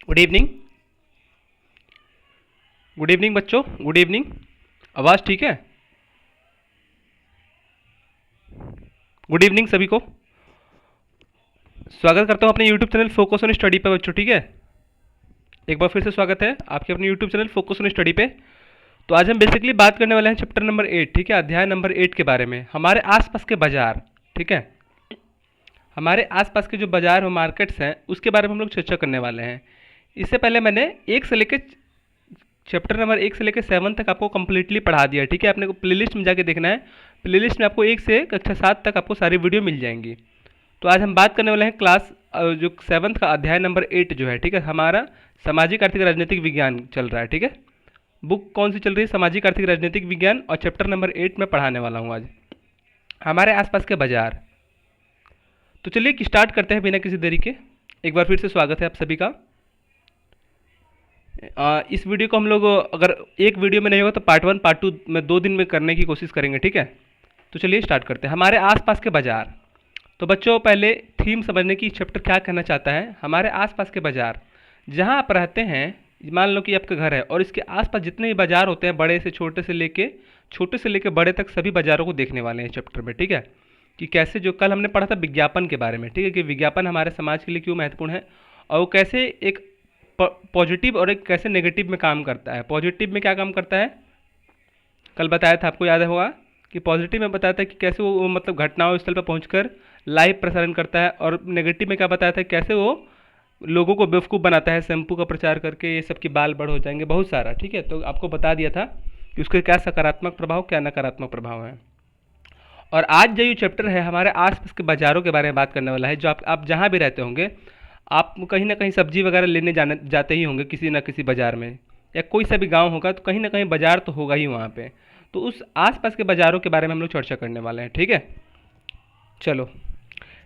Good evening. Good evening बच्चों, good evening. आवाज़ ठीक है? गुड इवनिंग सभी को। स्वागत करता हूँ अपने YouTube channel focus on study पे बच्चों, ठीक है। एक बार फिर से स्वागत है आपके अपने YouTube channel focus on study पे। तो आज हम बेसिकली बात करने वाले हैं चैप्टर नंबर 8, ठीक है, अध्याय नंबर 8 के बारे में, हमारे आसपास के बाजार, ठीक है। हमारे आसपास के जो बाजार और मार्केट्स हैं उसके बारे में हम लोग चर्चा करने वाले हैं। इससे पहले मैंने एक से लेकर चैप्टर नंबर 1 से लेकर 7 तक आपको कंप्लीटली पढ़ा दिया, ठीक है। आपने को प्लेलिस्ट में जाके देखना है। प्लेलिस्ट में आपको 1 से कक्षा 7 तक आपको सारी वीडियो मिल जाएंगी। तो आज हम बात करने वाले हैं क्लास जो 7 का अध्याय नंबर 8 जो है, ठीक है, हमारा सामाजिक आर्थिक राजनीतिक विज्ञान चल रहा है, ठीक है। बुक कौन सी चल रही है? सामाजिक आर्थिक राजनीतिक विज्ञान, और चैप्टर नंबर 8 में पढ़ाने वाला हूँ आज, हमारे आसपास के बाजार। तो चलिए स्टार्ट करते हैं बिना किसी देरी के। एक बार फिर से स्वागत है आप सभी का। इस वीडियो को हम लोग अगर एक वीडियो में नहीं होगा तो पार्ट 1 पार्ट 2 में 2 दिन में करने की कोशिश करेंगे, ठीक है। तो चलिए स्टार्ट करते हैं, हमारे आसपास के बाजार। तो बच्चों पहले थीम समझने की चैप्टर क्या कहना चाहता है। हमारे आसपास के बाजार, जहाँ आप रहते हैं, मान लो कि आपका घर है और इसके आसपास जितने भी बाजार होते हैं, बड़े से छोटे से लेके बड़े तक सभी बाजारों को देखने वाले हैं चैप्टर में, ठीक है। कि कैसे, जो कल हमने पढ़ा था विज्ञापन के बारे में, ठीक है, कि विज्ञापन हमारे समाज के लिए क्यों महत्वपूर्ण है और वो कैसे एक पॉजिटिव और एक कैसे नेगेटिव में काम करता है। पॉजिटिव में क्या काम करता है, कल बताया था, आपको याद होगा कि पॉजिटिव में बताया था कि कैसे वो मतलब घटनाओं स्थल पर पहुंचकर लाइव प्रसारण करता है, और नेगेटिव में क्या बताया था कैसे वो लोगों को बेवकूफ़ बनाता है, शैम्पू का प्रचार करके ये सब की बाल बड़ हो जाएंगे, बहुत सारा, ठीक है। तो आपको बता दिया था कि उसके क्या सकारात्मक प्रभाव क्या नकारात्मक प्रभाव है। और आज जो ये चैप्टर है हमारे आसपास के बाज़ारों के बारे में बात करने वाला है। जो आप जहाँ भी रहते होंगे, आप कहीं ना कहीं सब्जी वगैरह लेने जाते ही होंगे किसी ना किसी बाज़ार में, या कोई सा भी गांव होगा तो कहीं ना कहीं बाज़ार तो होगा ही वहाँ पे। तो उस आसपास के बाज़ारों के बारे में हम लोग चर्चा करने वाले हैं, ठीक है। चलो,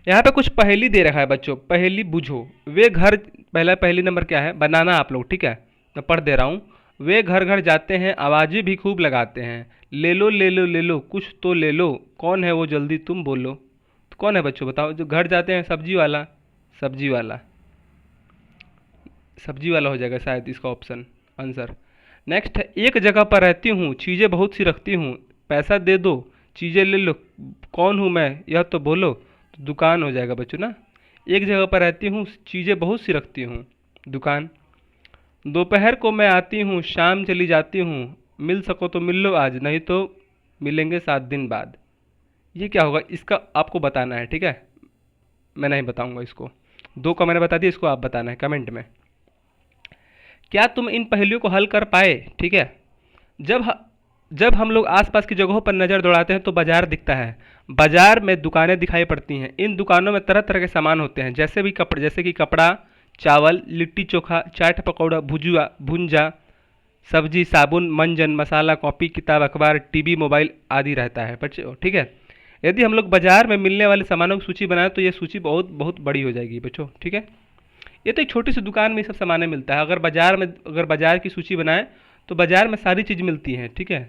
यहाँ पे कुछ पहेली दे रखा है बच्चों, पहेली बुझो। वे घर, पहला पहेली नंबर क्या है, बनाना आप लोग, ठीक है। मैं पढ़ दे रहा हूँ। वे घर घर जाते हैं, आवाज़ें भी खूब लगाते हैं, ले लो ले लो ले लो कुछ तो ले लो, कौन है वो जल्दी तुम बोलो। तो कौन है बच्चों बताओ, जो घर जाते हैं? सब्जी वाला। सब्जी वाला, सब्जी वाला हो जाएगा शायद इसका ऑप्शन आंसर। नेक्स्ट है, एक जगह पर रहती हूँ, चीज़ें बहुत सी रखती हूँ, पैसा दे दो चीज़ें ले लो, कौन हूँ मैं यह तो बोलो। तो दुकान हो जाएगा बच्चों ना। एक जगह पर रहती हूँ, चीज़ें बहुत सी रखती हूँ, दुकान। दोपहर को मैं आती हूँ, शाम चली जाती हूँ, मिल सको तो मिल लो आज, नहीं तो मिलेंगे 7 दिन बाद। ये क्या होगा, इसका आपको बताना है, ठीक है। मैं नहीं बताऊंगा इसको। 2 का मैंने बता दिया, इसको आप बताना है कमेंट में। क्या तुम इन पहेलियों को हल कर पाए, ठीक है। जब ह- जब हम लोग आसपास की जगहों पर नज़र दौड़ाते हैं तो बाजार दिखता है। बाजार में दुकानें दिखाई पड़ती हैं। इन दुकानों में तरह तरह के सामान होते हैं, जैसे कि कपड़ा, चावल, लिट्टी चोखा, चाट पकौड़ा, भुजुआ भुंजा, सब्जी, साबुन, मंजन, मसाला, कॉपी किताब, अखबार, टीवी, मोबाइल आदि रहता है बच्चों, ठीक है। यदि हम लोग बाजार में मिलने वाले सामानों की सूची बनाएं तो ये सूची बहुत बहुत बड़ी हो जाएगी बच्चों, ठीक है। ये तो एक छोटी सी दुकान में ये सब सामानें मिलता है। अगर बाजार की सूची बनाएं तो बाजार में सारी चीज़ मिलती हैं, ठीक है,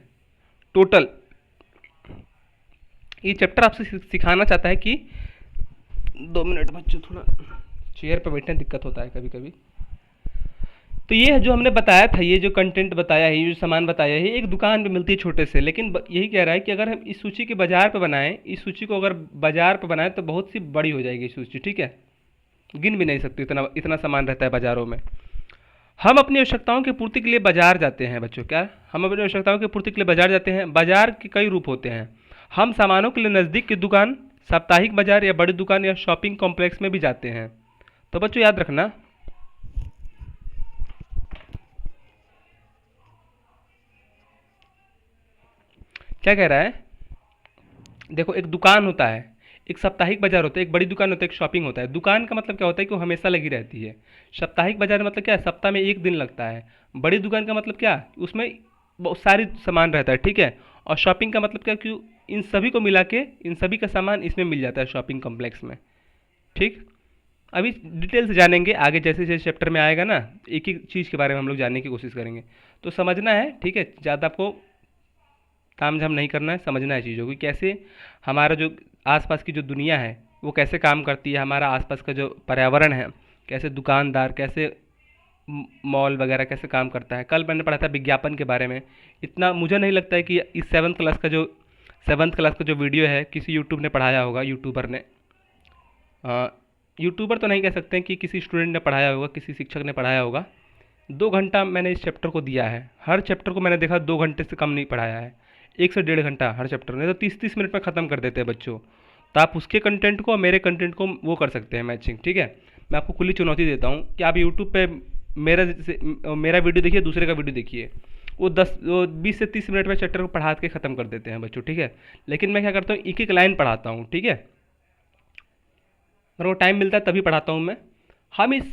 टोटल। ये चैप्टर आपसे सिखाना चाहता है कि 2 मिनट बच्चों, थोड़ा चेयर पर बैठने दिक्कत होता है कभी कभी। तो ये है जो हमने बताया था, ये जो कंटेंट बताया है, ये जो सामान बताया है, एक दुकान पे मिलती है छोटे से, लेकिन यही कह रहा है कि अगर हम इस सूची के बाजार पे बनाएं, इस सूची को अगर बाजार पे बनाएं तो बहुत सी बड़ी हो जाएगी सूची, ठीक है। गिन भी नहीं सकते, इतना इतना सामान रहता है बाजारों में। हम अपनी आवश्यकताओं की पूर्ति के लिए बाजार जाते हैं बच्चों, क्या हम अपनी आवश्यकताओं की पूर्ति के लिए बाजार जाते हैं। बाजार के कई रूप होते हैं। हम सामानों के लिए नज़दीक की दुकान, साप्ताहिक बाजार या बड़ी दुकान या शॉपिंग कॉम्प्लेक्स में भी जाते हैं। तो बच्चों याद रखना, क्या कह रहा है। देखो, एक दुकान होता है, एक साप्ताहिक बाजार होता है, एक बड़ी दुकान होता है, एक शॉपिंग होता है। दुकान का मतलब क्या होता है कि वो हमेशा लगी रहती है। साप्ताहिक बाजार मतलब क्या है, सप्ताह में एक दिन लगता है। बड़ी दुकान का मतलब क्या, उसमें बहुत सारी सामान रहता है, ठीक है। और शॉपिंग का मतलब क्या, कि इन सभी को मिला के इन सभी का सामान इसमें मिल जाता है शॉपिंग कॉम्प्लेक्स में, ठीक। अभी डिटेल से जानेंगे आगे, जैसे जैसे चैप्टर में आएगा ना, एक एक चीज़ के बारे में हम लोग जानने की कोशिश करेंगे। तो समझना है, ठीक है, ज़्यादा आपको ताम झाम नहीं करना है, समझना है चीज़ों की, कैसे हमारा जो आसपास की जो दुनिया है वो कैसे काम करती है, हमारा आसपास का जो पर्यावरण है, कैसे दुकानदार, कैसे मॉल वगैरह कैसे काम करता है। कल मैंने पढ़ा था विज्ञापन के बारे में। इतना मुझे नहीं लगता है कि इस सेवन्थ क्लास का जो वीडियो है किसी यूट्यूब ने पढ़ाया होगा, यूट्यूबर ने। यूट्यूबर तो नहीं कह सकते हैं कि किसी स्टूडेंट ने पढ़ाया होगा, किसी शिक्षक ने पढ़ाया होगा। 2 घंटा मैंने इस चैप्टर को दिया है। हर चैप्टर को मैंने देखा 2 घंटे से कम नहीं पढ़ाया है। 1 से 1.5 घंटा हर चैप्टर में, तो 30-30 मिनट में ख़त्म कर देते हैं बच्चों। तो आप उसके कंटेंट को और मेरे कंटेंट को वो कर सकते हैं मैचिंग, ठीक है। मैं आपको खुली चुनौती देता हूँ कि आप यूट्यूब पे मेरा वीडियो देखिए, दूसरे का वीडियो देखिए, वो 20 से 30 मिनट में चैप्टर को पढ़ा के ख़त्म कर देते हैं बच्चों, ठीक है। लेकिन मैं क्या करता हूँ, एक एक लाइन पढ़ाता हूँ, ठीक है। मेरे को टाइम मिलता है तभी पढ़ाता हूँ मैं। हम इस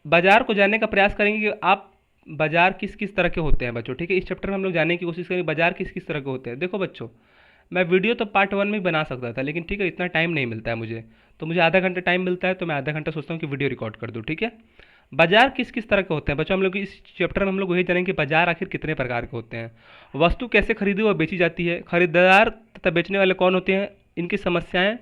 बाज़ार को जानने का प्रयास करेंगे कि आप बाज़ार किस किस तरह के होते हैं बच्चों, ठीक है। इस चैप्टर में हम लोग जानने की कोशिश करेंगे बाज़ार किस किस तरह के होते हैं। देखो बच्चों, मैं वीडियो तो पार्ट 1 में ही बना सकता था, लेकिन ठीक है इतना टाइम नहीं मिलता है मुझे। तो मुझे आधा घंटा टाइम मिलता है, तो मैं आधा घंटा सोचता हूँ कि वीडियो रिकॉर्ड कर दूँ, ठीक है। बाजार किस किस तरह के होते हैं बच्चों, हम लोग इस चैप्टर में हम लोग वही जानेंगे कि बाजार आखिर कितने प्रकार के होते हैं, वस्तु कैसे खरीदी और बेची जाती है, खरीदार तथा बेचने वाले कौन होते हैं, इनकी समस्याएं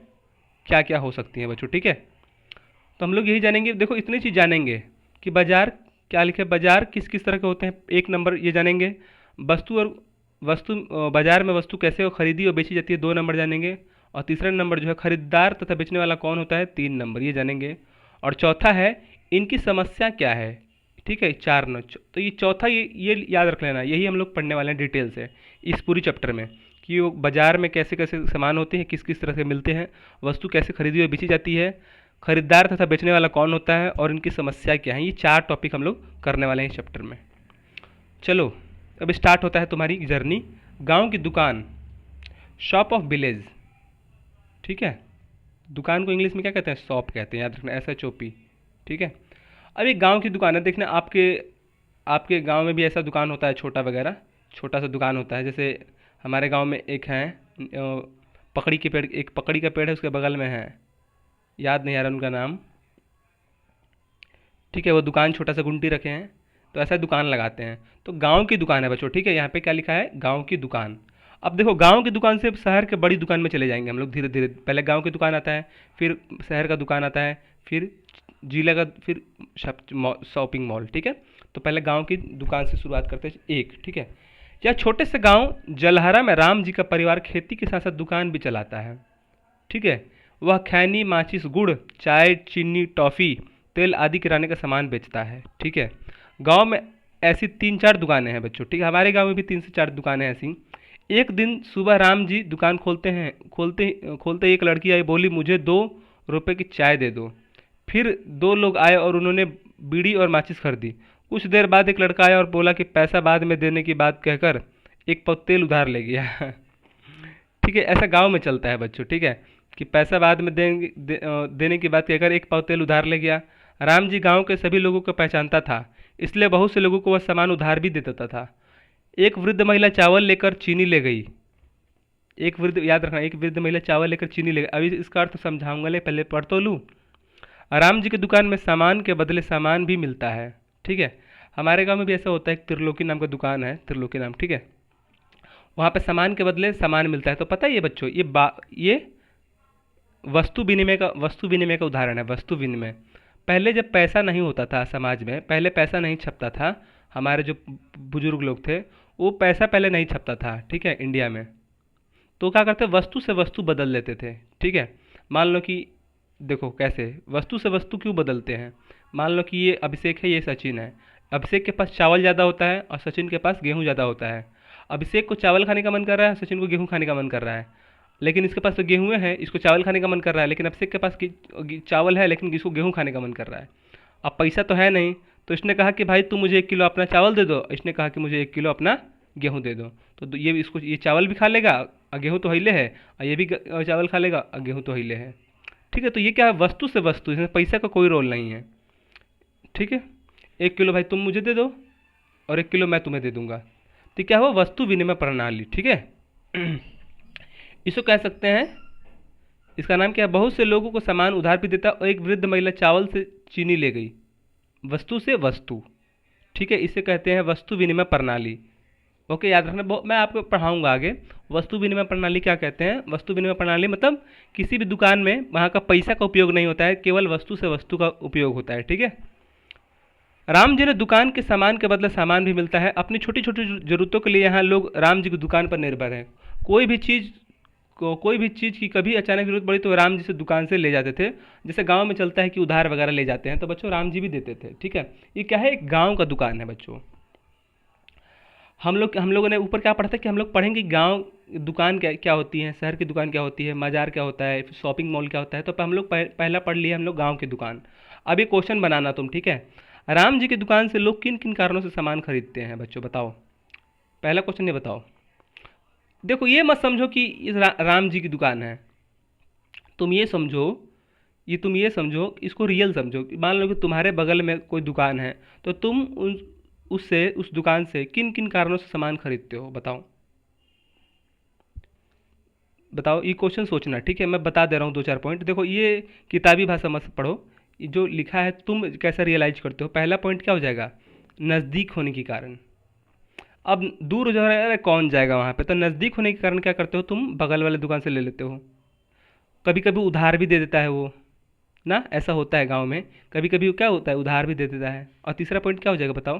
क्या क्या हो सकती हैं बच्चों, ठीक है। तो हम लोग यही जानेंगे। देखो इतनी चीज़ जानेंगे कि बाजार क्या लिखे, बाजार किस किस तरह के होते हैं, 1 नंबर ये जानेंगे। वस्तु बाजार में वस्तु कैसे वो खरीदी और बेची जाती है, 2 नंबर जानेंगे। और तीसरा नंबर जो है खरीदार तथा बेचने वाला कौन होता है, 3 नंबर ये जानेंगे। और चौथा है इनकी समस्या क्या है, ठीक है, 4 नंबर। तो ये चौथा, ये याद रख लेना, यही हम लोग पढ़ने वाले हैं डिटेल से इस पूरी चैप्टर में, कि वो बाजार में कैसे कैसे सामान होते हैं, किस किस तरह से मिलते हैं, वस्तु कैसे खरीदी और बेची जाती है, खरीदार तथा बेचने वाला कौन होता है, और इनकी समस्या क्या है। ये 4 टॉपिक हम लोग करने वाले हैं इस चैप्टर में। चलो अब स्टार्ट होता है तुम्हारी जर्नी। गांव की दुकान, शॉप ऑफ विलेज, ठीक है। दुकान को इंग्लिश में क्या कहते हैं, शॉप कहते हैं, याद रखना, SHOP, ठीक है। अब एक गांव की दुकान है, देखना आपके आपके गांव में भी ऐसा दुकान होता है, छोटा वगैरह, छोटा सा दुकान होता है। जैसे हमारे गांव में एक है पकड़ी के पेड़, एक पकड़ी का पेड़ है, उसके बगल में है, याद नहीं आ रहा उनका नाम, ठीक है। वो दुकान छोटा सा गुंटी रखे हैं, तो ऐसा दुकान लगाते हैं। तो गांव की दुकान है बच्चों, ठीक है। यहाँ पे क्या लिखा है, गांव की दुकान। अब देखो गांव की दुकान से शहर के बड़ी दुकान में चले जाएंगे हम लोग धीरे धीरे। पहले गांव की दुकान आता है, फिर शहर का दुकान आता है, फिर जिला का, फिर शॉपिंग मॉल, ठीक है। तो पहले गांव की दुकान से शुरुआत करते हैं, एक, ठीक है। यह छोटे से गांव जलहरा में राम जी का परिवार खेती के साथ साथ दुकान भी चलाता है, ठीक है। वह खैनी, माचिस, गुड़, चाय, चीनी, टॉफ़ी, तेल आदि किराने का सामान बेचता है, ठीक है। गांव में ऐसी 3-4 दुकानें हैं बच्चों, ठीक है। हमारे गांव में भी 3 से 4 दुकानें ऐसी। एक दिन सुबह राम जी दुकान खोलते ही एक लड़की आई, बोली मुझे 2 रुपए की चाय दे दो। फिर 2 लोग आए और उन्होंने बीड़ी और माचिस खरीदी। कुछ देर बाद एक लड़का आया और बोला कि पैसा बाद में देने की बात कहकर एक पाव तेल उधार ले गया। ठीक है, ऐसा गांव में चलता है बच्चों, ठीक है, कि पैसा बाद में देने की बात कहकर एक पाव तेल उधार ले गया। राम जी गांव के सभी लोगों को पहचानता था, इसलिए बहुत से लोगों को वह सामान उधार भी दे देता था। एक वृद्ध महिला चावल लेकर चीनी ले गई। याद रखना, एक वृद्ध महिला चावल लेकर चीनी ले गई। अभी इसका अर्थ समझाऊंगा, ले पहले पढ़ तो लूँ। राम जी की दुकान में सामान के बदले सामान भी मिलता है, ठीक है। हमारे गांव में भी ऐसा होता है, त्रिलोकी नाम का दुकान है, त्रिलोकी नाम, ठीक है। वहाँ पे सामान के बदले सामान मिलता है। तो पता है ये बच्चों, ये वस्तु विनिमय का उदाहरण है। वस्तु विनिमय, पहले जब पैसा नहीं होता था समाज में, पहले पैसा नहीं छपता था, हमारे जो बुजुर्ग लोग थे वो पैसा पहले नहीं छपता था, ठीक है, इंडिया में। तो क्या करते, वस्तु से वस्तु बदल लेते थे, ठीक है। मान लो कि देखो कैसे वस्तु से वस्तु क्यों बदलते हैं। मान लो कि ये अभिषेक है, ये सचिन है। अभिषेक के पास चावल ज़्यादा होता है और सचिन के पास गेहूँ ज़्यादा होता है। अभिषेक को चावल खाने का मन कर रहा है, सचिन को गेहूँ खाने का मन कर रहा है। लेकिन इसके पास तो गेहूँ है, इसको चावल खाने का मन कर रहा है। लेकिन अभिषेक के पास चावल है, लेकिन इसको गेहूँ खाने का मन कर रहा है। अब पैसा तो है नहीं, तो इसने कहा कि भाई तुम मुझे 1 किलो अपना चावल दे दो, इसने कहा कि मुझे 1 किलो अपना गेहूँ दे दो। तो ये चावल भी खा लेगा और गेहूँ तो हिले है, और ये भी चावल खा लेगा और गेहूँ तो हिले है, ठीक है। तो ये क्या है, वस्तु से वस्तु, इसमें पैसा का कोई रोल नहीं है, ठीक है। 1 किलो भाई तुम मुझे दे दो और 1 किलो मैं तुम्हें दे दूंगा, तो क्या हुआ, वस्तु विनिमय प्रणाली, ठीक है। इसको कह सकते हैं, इसका नाम क्या है, बहुत से लोगों को सामान उधार भी देता और एक वृद्ध महिला चावल से चीनी ले गई, वस्तु से वस्तु, ठीक है। इसे कहते हैं वस्तु विनिमय प्रणाली। ओके, याद रखना, मैं आपको पढ़ाऊंगा आगे वस्तु विनिमय प्रणाली क्या कहते हैं। वस्तु विनिमय प्रणाली मतलब किसी भी दुकान में वहाँ का पैसा का उपयोग नहीं होता है, केवल वस्तु से वस्तु का उपयोग होता है, ठीक है। राम जी ने दुकान के सामान के बदले सामान भी मिलता है। अपनी छोटी छोटी जरूरतों के लिए यहाँ लोग राम जी की दुकान पर निर्भर हैं। कोई भी चीज़ कोई भी चीज़ की कभी अचानक जरूरत पड़ी तो राम जी से दुकान से ले जाते थे। जैसे गांव में चलता है कि उधार वगैरह ले जाते हैं, तो बच्चों राम जी भी देते थे। ठीक है, ये क्या है, एक गांव का दुकान है बच्चों। हम लोगों ने ऊपर क्या पढ़ा था कि हम लोग पढ़ेंगे गांव दुकान क्या क्या होती है, शहर की दुकान क्या होती है, बाजार क्या होता है, शॉपिंग मॉल क्या होता है। तो हम लोग पहला पढ़ लिए हम लोग गांव की दुकान। अब ये क्वेश्चन बनाना तुम, ठीक है। राम जी की दुकान से लोग किन किन कारणों से सामान खरीदते हैं बच्चों, बताओ। पहला क्वेश्चन ये बताओ। देखो ये मत समझो कि राम जी की दुकान है। तुम ये समझो, तुम ये समझो, इसको रियल समझो। मान लो कि तुम्हारे बगल में कोई दुकान है, तो तुम उस दुकान से किन किन कारणों से सामान खरीदते हो, बताओ। बताओ, ये क्वेश्चन सोचना, ठीक है। मैं बता दे रहा हूँ दो चार पॉइंट। देखो ये किताबी भाषा मत पढ़ो, ये जो लिखा है तुम कैसा रियलाइज करते हो। पहला पॉइंट क्या हो जाएगा, नज़दीक होने के कारण। अब दूर हो जा रहा है, अरे कौन जाएगा वहाँ पे, तो नज़दीक होने के कारण क्या करते हो तुम, बगल वाले दुकान से ले लेते हो। कभी कभी उधार भी दे देता है वो ना, ऐसा होता है गांव में। कभी कभी क्या होता है, उधार भी दे देता है। और तीसरा पॉइंट क्या हो जाएगा, बताओ।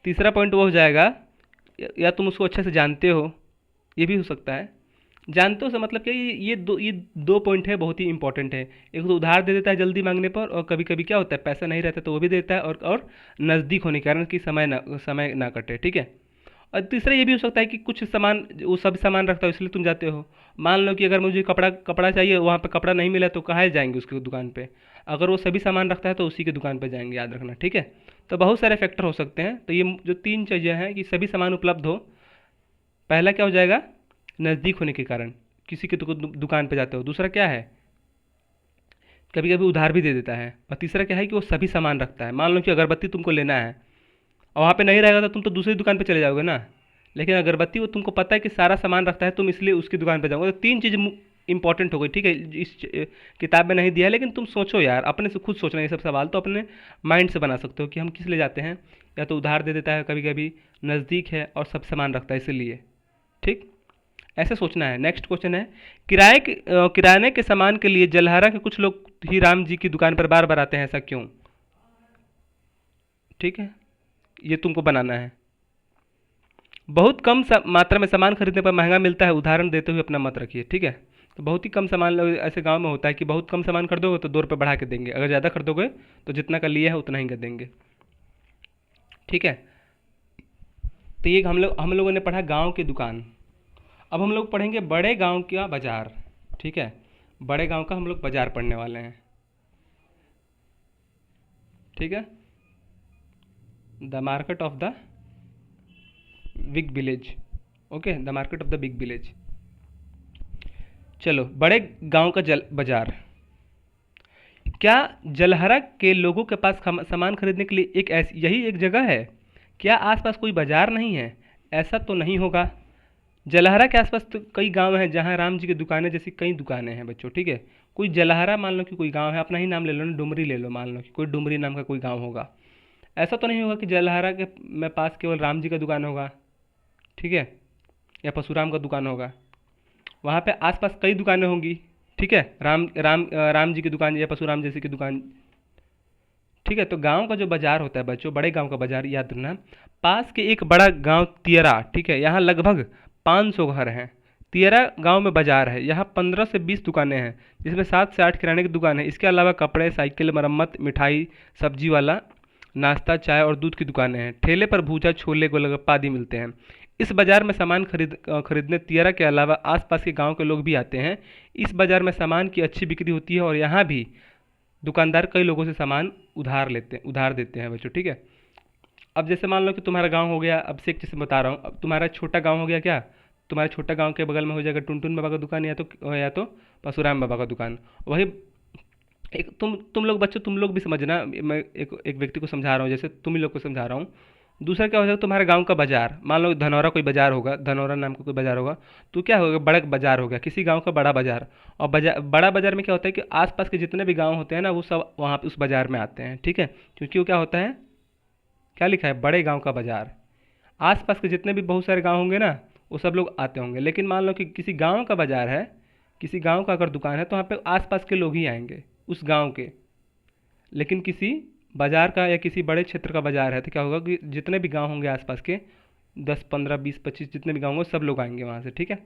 तीसरा पॉइंट वो हो जाएगा, या तुम उसको अच्छे से जानते हो, ये भी हो सकता है। जानते हो से मतलब क्या, ये दो पॉइंट है, बहुत ही इंपॉर्टेंट है। एक तो उधार दे देता है जल्दी मांगने पर, और कभी कभी क्या होता है पैसा नहीं रहता तो वो भी देता है, और नज़दीक होने के कारण कि समय ना कटे, ठीक है। और तीसरा ये भी हो सकता है कि कुछ सामान, वो सब सामान रखता है इसलिए तुम जाते हो। मान लो कि अगर मुझे कपड़ा कपड़ा चाहिए, वहाँ पे कपड़ा नहीं मिला तो कहाँ जाएंगे, उसकी दुकान पे। अगर वो सभी सामान रखता है तो उसी की दुकान पे जाएंगे, याद रखना, ठीक है। तो बहुत सारे फैक्टर हो सकते हैं। तो ये जो तीन चीज़ें हैं कि सभी सामान उपलब्ध हो, पहला क्या हो जाएगा, नज़दीक होने के कारण, किसी की दुकान पे जाते हो। दूसरा क्या है, कभी कभी उधार भी दे देता है। और तीसरा क्या है कि वो सभी सामान रखता है। मान लो कि अगरबत्ती तुमको लेना है और वहाँ पे नहीं रहेगा तो तुम तो दूसरी दुकान पे चले जाओगे ना। लेकिन अगरबत्ती वो तुमको पता है कि सारा सामान रखता है, तुम इसलिए उसकी दुकान पे जाओगे। तो तीन चीज़ इंपॉर्टेंट हो गई, ठीक है। इस किताब में नहीं दिया है, लेकिन तुम सोचो यार, अपने से खुद सोचना। ये सब सवाल तो अपने माइंड से बना सकते हो कि हम किस लिए जाते हैं। या तो उधार दे देता है कभी कभी, नज़दीक है, और सब सामान रखता है इसीलिए, ठीक। ऐसे सोचना है। नेक्स्ट क्वेश्चन है, किराने के सामान के लिए जलहरा के कुछ लोग ही राम जी की दुकान पर बार बार आते हैं, ऐसा क्यों, ठीक है। ये तुमको बनाना है। बहुत कम मात्रा में सामान खरीदने पर महंगा मिलता है, उदाहरण देते हुए अपना मत रखिए, ठीक है। तो बहुत ही कम सामान ऐसे गांव में होता है कि बहुत कम सामान खरीदोगे तो 2 रुपये बढ़ा के देंगे, अगर ज़्यादा खरीदोगे तो जितना का लिया है उतना ही का देंगे, ठीक है। तो ये हम लोगों ने पढ़ा गांव की दुकान। अब हम लोग पढ़ेंगे बड़े गांव का बाजार, ठीक है। बड़े गांव का हम लोग बाजार पढ़ने वाले हैं, ठीक है। The market of the big village, okay, the market of the big village. चलो, बड़े गांव का जल बाजार। क्या जलहरा के लोगों के पास सामान खरीदने के लिए यही एक जगह है? क्या आसपास कोई बाजार नहीं है? ऐसा तो नहीं होगा। जलहरा के आसपास तो कई गांव हैं जहां राम जी की दुकानें जैसी कई दुकानें हैं बच्चों, ठीक है। कोई जलहरा, मान लो कि कोई गांव है, अपना ही नाम ले लो ना, डुमरी ले लो, मान लो कि कोई डुमरी नाम का कोई गांव होगा। ऐसा तो नहीं होगा कि जलहरा के में पास केवल राम जी का दुकान होगा, ठीक है, या परशुराम का दुकान होगा। वहाँ पे आसपास कई दुकानें होंगी, ठीक है। राम जी की दुकान या परशुराम जैसी की दुकान, ठीक है। तो गांव का जो बाजार होता है बच्चों, बड़े गांव का बाजार, याद रखना। पास के एक बड़ा गांव तियरा, ठीक है, यहाँ लगभग 500 घर हैं। तियरा गांव में बाजार है, यहाँ 15 से 20 दुकानें हैं, जिसमें 7 से 8 किराने की दुकान है। इसके अलावा कपड़े, साइकिल मरम्मत, मिठाई, सब्जी वाला, नाश्ता, चाय और दूध की दुकानें हैं। ठेले पर भूजा, छोले, गोलगप्पा आदि मिलते हैं। इस बाजार में सामान खरीदने तियरा के अलावा आसपास के गांव के लोग भी आते हैं। इस बाजार में सामान की अच्छी बिक्री होती है और यहाँ भी दुकानदार कई लोगों से सामान उधार देते हैं बच्चों, ठीक है। अब जैसे मान लो कि तुम्हारा गांव हो गया, अब से एक चीज़ बता रहा हूँ, अब तुम्हारा छोटा गांव हो गया क्या, तुम्हारे छोटा गांव के बगल में हो जाएगा टुनटुन बाबा का दुकान, या तो परशुराम बाबा का दुकान। वही एक तुम लोग बच्चों, तुम लोग भी समझना, मैं एक व्यक्ति को समझा रहा हूँ, जैसे तुम ही लोग को समझा रहा हूँ। दूसरा क्या हो जाएगा, तुम्हारे गांव का बाजार, मान लो धनौरा कोई बाजार होगा, धनौरा नाम का कोई बाजार होगा, तो क्या होगा, बड़ा बाजार हो गया, किसी गांव का बड़ा बाजार। और बड़ा बाजार में क्या होता है कि आसपास के जितने भी गांव होते हैं ना, वो सब वहाँ पे उस बाजार में आते हैं, ठीक है। क्योंकि वो क्या होता है, क्या लिखा है, बड़े गांव का बाजार। आसपास के जितने भी बहुत सारे गांव होंगे ना, वो सब लोग आते होंगे। लेकिन मान लो कि किसी गांव का बाजार है, किसी गांव का अगर दुकान है, तो वहाँ पे आसपास के लोग ही आएंगे उस गांव के। लेकिन किसी बाजार का या किसी बड़े क्षेत्र का बाजार है तो क्या होगा कि जितने भी गांव होंगे आसपास के 10 15 20 25 जितने भी गाँव होंगे सब लोग आएंगे वहाँ से, ठीक है।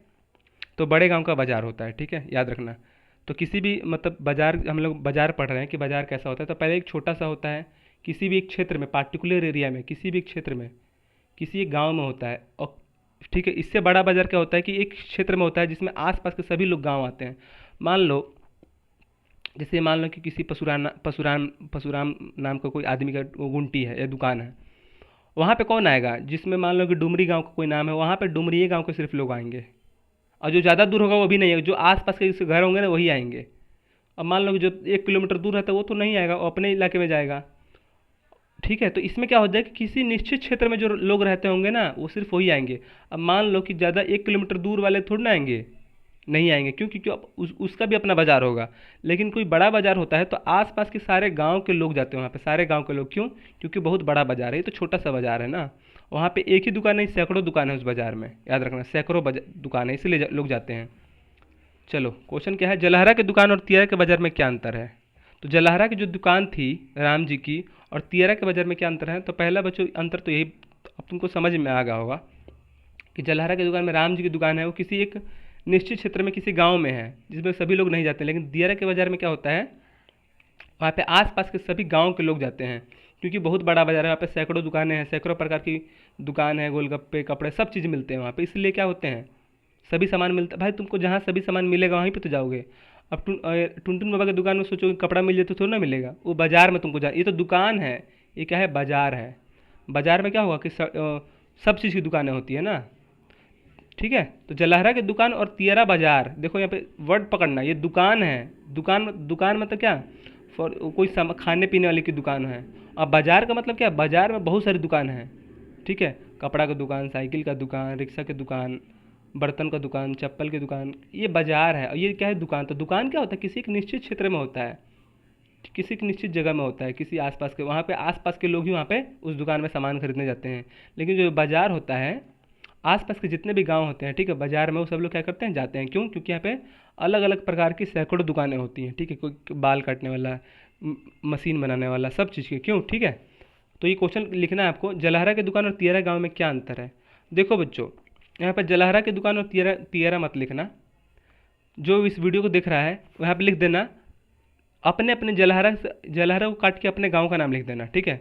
तो बड़े गांव का बाजार होता है, ठीक है, याद रखना। तो किसी भी मतलब बाजार, हम लोग बाजार पढ़ रहे हैं कि बाजार कैसा होता है, तो पहले एक छोटा सा होता है, किसी भी एक क्षेत्र में, पार्टिकुलर एरिया में, किसी भी एक क्षेत्र में, किसी एक गांव में होता है। और ठीक है, इससे बड़ा बाजार क्या होता है कि एक क्षेत्र में होता है जिसमें आसपास के सभी लोग गांव आते हैं। मान लो, जैसे मान लो कि किसी पशुराम नाम का कोई आदमी का वो गुंटी है या दुकान है, वहाँ पे कौन आएगा? जिसमें मान लो कि डुमरी गांव का कोई नाम है, वहाँ पे डुमरी गांव के सिर्फ लोग आएंगे, और जो ज़्यादा दूर होगा वो भी नहीं आएगा, जो आसपास के जैसे घर होंगे ना वही आएंगे। अब मान लो कि जो 1 किलोमीटर दूर रहता है वो तो नहीं आएगा, वो अपने इलाके में जाएगा, ठीक है। तो इसमें क्या होता है कि किसी निश्चित क्षेत्र में जो लोग रहते होंगे ना वो सिर्फ वही आएंगे। अब मान लो कि ज़्यादा 1 किलोमीटर दूर वाले थोड़ी ना आएंगे, नहीं आएंगे, क्योंकि क्यों, उसका भी अपना बाजार होगा। लेकिन कोई बड़ा बाजार होता है तो आसपास के सारे गांव के लोग जाते हैं वहाँ पे, सारे गांव के लोग, क्यों? क्योंकि बहुत बड़ा बाजार है, ये तो छोटा सा बाजार है ना। वहाँ पे एक ही दुकान नहीं, सैकड़ों दुकान है उस बाजार में, याद रखना, सैकड़ों दुकान है, इसलिए लोग जाते हैं। चलो, क्वेश्चन क्या है, जलहरा की दुकान और तियरा के बाजार में क्या अंतर है? तो जलहरा की जो दुकान थी राम जी की, और तियरा के बाजार में क्या अंतर है? तो पहला बच्चों अंतर तो यही अब तुमको समझ में आ गया होगा कि जलहरा की दुकान में, राम जी की दुकान है वो किसी एक निश्चित क्षेत्र में किसी गांव में है जिसमें सभी लोग नहीं जाते। लेकिन दियरा के बाजार में क्या होता है, वहाँ पे आसपास के सभी गांव के लोग जाते हैं, क्योंकि बहुत बड़ा बाजार है, वहाँ पे सैकड़ों दुकानें हैं, सैकड़ों प्रकार की दुकान है, गोलगप्पे, कपड़े, सब चीज़ मिलते हैं वहाँ पे, इसलिए क्या होते हैं, सभी सामान मिलता है। भाई तुमको जहाँ सभी सामान मिलेगा वहीं पे तो जाओगे। अब टुनटुन बाबा की दुकान में सोचो कि कपड़ा मिल जाए तो थोड़ा ना मिलेगा, वो बाजार में तुमको जा, ये तो दुकान है, ये क्या है, बाजार है। बाजार में क्या होगा कि सब चीज़ की दुकानें होती है ना, ठीक है। तो जलहरा की दुकान और तियरा बाजार, देखो यहाँ पे वर्ड पकड़ना, ये दुकान है, दुकान, दुकान मतलब क्या, फॉर कोई खाने पीने वाले की दुकान है। और बाजार का मतलब क्या, बाजार में बहुत सारी दुकान है, ठीक है, कपड़ा का दुकान, साइकिल का दुकान, रिक्शा की दुकान, बर्तन का दुकान, चप्पल की दुकान, ये बाजार है। और ये क्या है, दुकान। तो दुकान क्या होता है, किसी एक निश्चित क्षेत्र में होता है, किसी एक निश्चित जगह में होता है, किसी आसपास के, वहाँ पे आसपास के लोग ही वहाँ पे उस दुकान में सामान खरीदने जाते हैं। लेकिन जो बाजार होता है, आसपास के जितने भी गांव होते हैं, ठीक है, बाजार में वो सब लोग क्या करते हैं, जाते हैं, क्यों? क्योंकि यहाँ पे अलग अलग प्रकार की सैकड़ों दुकानें होती हैं, ठीक है, कोई बाल काटने वाला, मशीन बनाने वाला, सब चीज़ के, क्यों, ठीक है। तो ये क्वेश्चन लिखना है आपको, जलहरा की दुकान और तियरा गांव में क्या अंतर है। देखो बच्चों, यहाँ पर जलहरा की दुकान और तियरा तियरा मत लिखना, जो इस वीडियो को देख रहा है वहाँ पे लिख देना अपने अपने जलहरा को काट के अपने गांव का नाम लिख देना, ठीक है।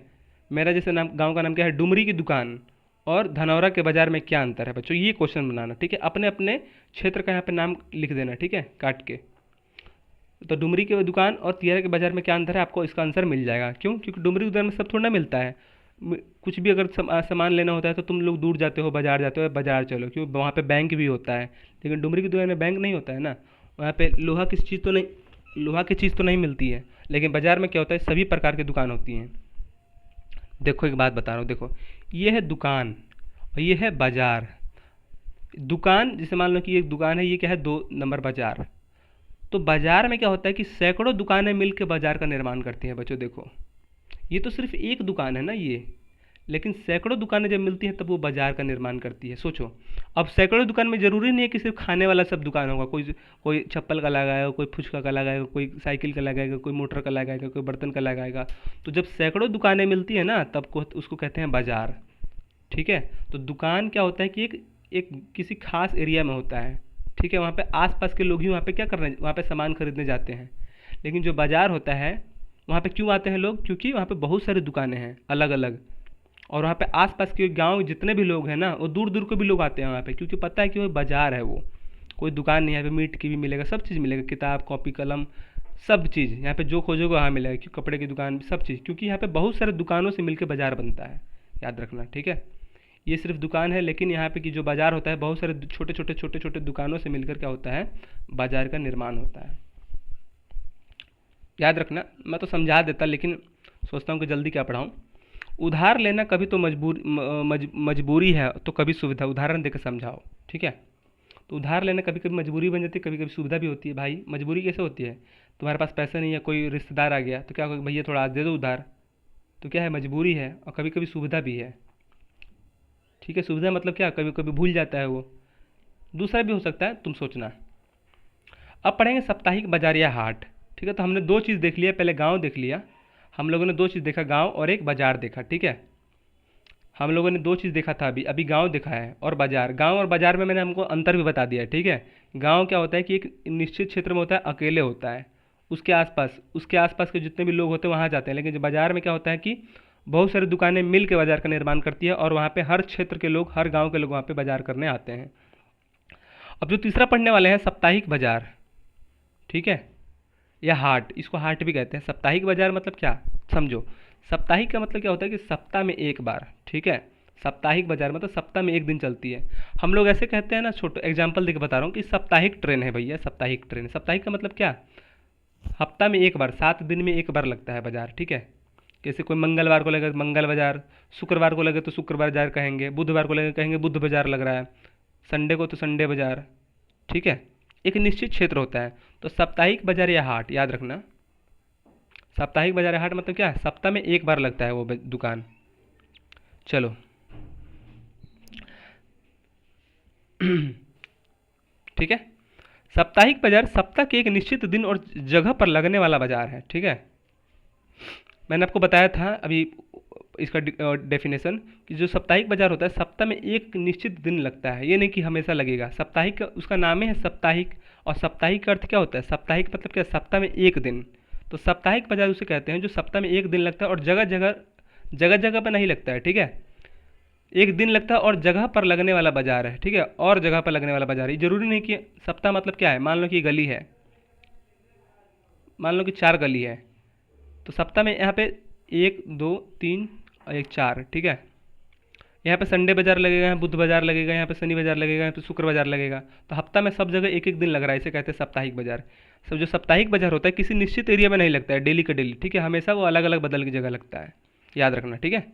मेरा जैसे नाम, गांव का नाम क्या है, डुमरी की दुकान, और धनौरा के बाजार में क्या अंतर है बच्चों, ये क्वेश्चन बनाना, ठीक है। अपने अपने क्षेत्र का यहाँ पे नाम लिख देना, ठीक है, काट के। तो डुमरी की दुकान और तियरा के बाजार में क्या अंतर है, आपको इसका आंसर मिल जाएगा, क्यों? क्योंकि डुमरी उधर में सब थोड़ा ना मिलता है। कुछ भी अगर सामान लेना होता है तो तुम लोग दूर जाते हो, बाजार जाते हो, बाजार चलो, क्यों? वहाँ पे बैंक भी होता है। लेकिन डुमरी की दुकान में बैंक नहीं होता है ना, वहाँ पे लोहा की चीज़ तो नहीं मिलती है। लेकिन बाजार में क्या होता है, सभी प्रकार की दुकान होती हैं। देखो एक बात बता रहा हूँ, देखो ये है दुकान और ये है बाजार। दुकान, जैसे मान लो कि एक दुकान है, ये क्या है, 2 नंबर बाजार। तो बाजार में क्या होता है कि सैकड़ों दुकानें मिलकर बाजार का निर्माण करती हैं बच्चों। देखो ये तो सिर्फ एक दुकान है ना ये, लेकिन सैकड़ों दुकानें जब मिलती हैं तब वो बाजार का निर्माण करती है। सोचो, अब सैकड़ों दुकान में ज़रूरी नहीं है कि सिर्फ खाने वाला सब दुकान होगा, कोई कोई चप्पल का लगाएगा, कोई फुचका का लगाएगा, कोई साइकिल का लगाएगा, कोई मोटर का लगाएगा, कोई बर्तन का लगाएगा। तो जब सैकड़ों दुकानें मिलती है ना तब को उसको कहते हैं बाजार, ठीक है। तो दुकान क्या होता है कि एक एक किसी खास एरिया में होता है, ठीक है, वहाँ पे आसपास के लोग ही वहाँ पे क्या करने, वहाँ पे सामान खरीदने जाते हैं। लेकिन जो बाजार होता है वहाँ पे क्यों आते हैं लोग, क्योंकि वहाँ पे बहुत सारी दुकानें हैं अलग अलग, और वहाँ पे आसपास के गांव जितने भी लोग हैं ना वो दूर दूर के भी लोग आते हैं वहाँ पे, क्योंकि पता है कि वो बाजार है, वो कोई दुकान नहीं है। यहाँ पे मीट की भी मिलेगा, सब चीज़ मिलेगा, किताब कॉपी कलम सब चीज़ यहाँ पे जो खोजोगे वहाँ मिलेगा, क्योंकि कपड़े की दुकान सब चीज़, क्योंकि यहाँ पे बहुत सारे दुकानों से मिलकर बाजार बनता है, याद रखना, ठीक है। ये सिर्फ दुकान है, लेकिन यहाँ पे की जो बाजार होता है बहुत सारे छोटे छोटे दुकानों से मिलकर क्या होता है, बाजार का निर्माण होता है, याद रखना। मैं तो समझा देता लेकिन सोचता हूँ कि जल्दी क्या पढ़ाऊँ। उधार लेना कभी तो मजबूरी है तो कभी सुविधा, उदाहरण देकर समझाओ, ठीक है। तो उधार लेना कभी कभी मजबूरी बन जाती है, कभी कभी सुविधा भी होती है। भाई मजबूरी कैसे होती है, तुम्हारे पास पैसा नहीं है, कोई रिश्तेदार आ गया तो क्या होगा, भैया थोड़ा आज दे दो उधार, तो क्या है, मजबूरी है। और कभी कभी सुविधा भी है, ठीक है। सुविधा मतलब क्या, कभी कभी भूल जाता है वो, दूसरा भी हो सकता है, तुम सोचना। अब पढ़ेंगे साप्ताहिक बाजार या हाट, ठीक है। तो हमने 2 चीज़ देख लिया, पहले गांव देख लिया, हम लोगों ने दो चीज़ देखा, गांव और एक बाजार देखा, ठीक है। हम लोगों ने दो चीज़ देखा था अभी अभी गांव देखा है और बाजार। गांव और बाजार में मैंने हमको अंतर भी बता दिया है, ठीक है। गांव क्या होता है कि एक निश्चित क्षेत्र में होता है, अकेले होता है, उसके आसपास के जितने भी लोग होते हैं वहाँ जाते हैं। लेकिन जो बाजार में क्या होता है कि बहुत सारी दुकानें मिल के बाजार का निर्माण करती है और वहाँ पे हर क्षेत्र के लोग, हर गांव के लोग वहाँ पे बाजार करने आते हैं। अब जो तीसरा पढ़ने वाले हैं, साप्ताहिक बाजार, ठीक है, या हाट, इसको हाट भी कहते हैं। साप्ताहिक बाजार मतलब क्या, समझो। साप्ताहिक का मतलब क्या होता है कि सप्ताह में एक बार, ठीक है। साप्ताहिक बाजार मतलब सप्ताह में एक दिन चलती है। हम लोग ऐसे कहते हैं ना, छोटे एग्जांपल देके बता रहा हूँ कि साप्ताहिक ट्रेन है भैया, साप्ताहिक ट्रेन। साप्ताहिक का मतलब क्या, हफ्ता में एक बार, 7 दिन में एक बार लगता है बाजार, ठीक है। जैसे कोई मंगलवार को लगे तो मंगल बाजार, शुक्रवार को लगे तो शुक्र बाजार कहेंगे, बुधवार को लगे कहेंगे बुध बाजार लग रहा है, संडे को तो संडे बाजार, ठीक है। एक निश्चित क्षेत्र होता है। तो साप्ताहिक बाजार या हाट याद रखना। साप्ताहिक बाजार या हाट मतलब क्या है, सप्ताह में एक बार लगता है वो दुकान। चलो ठीक है। साप्ताहिक बाजार सप्ताह के एक निश्चित दिन और जगह पर लगने वाला बाजार है, ठीक है। मैंने आपको बताया था अभी इसका डेफिनेशन कि जो साप्ताहिक बाजार होता है सप्ताह में एक निश्चित दिन लगता है, ये नहीं कि हमेशा लगेगा। साप्ताहिक का उसका नाम ही है साप्ताहिक। और साप्ताहिक का अर्थ क्या होता है, साप्ताहिक मतलब क्या, सप्ताह में एक दिन। तो साप्ताहिक बाजार उसे कहते हैं जो सप्ताह में एक दिन लगता है और जगह जगह पर नहीं लगता है, ठीक है। एक दिन लगता है और जगह पर लगने वाला बाजार है, ठीक है। और जगह पर लगने वाला बाजार है, जरूरी नहीं कि सप्ताह मतलब क्या है। मान लो कि ये गली है, मान लो कि 4 गली है, तो सप्ताह में यहाँ पे 1 2 3 और 1 4, ठीक है। यहाँ पे संडे बाजार लगेगा, यहाँ बुध बाजार लगेगा, यहाँ पे शनि बाजार लगेगा, यहाँ पे शुक्र बाजार लगेगा। तो हफ्ता में सब जगह एक एक दिन लग रहा है, इसे कहते हैं साप्ताहिक बाजार। सब जो साप्ताहिक बाजार होता है किसी निश्चित एरिया में नहीं लगता है डेली का डेली, ठीक है। हमेशा वो अलग अलग बदल की जगह लगता है, याद रखना, ठीक है।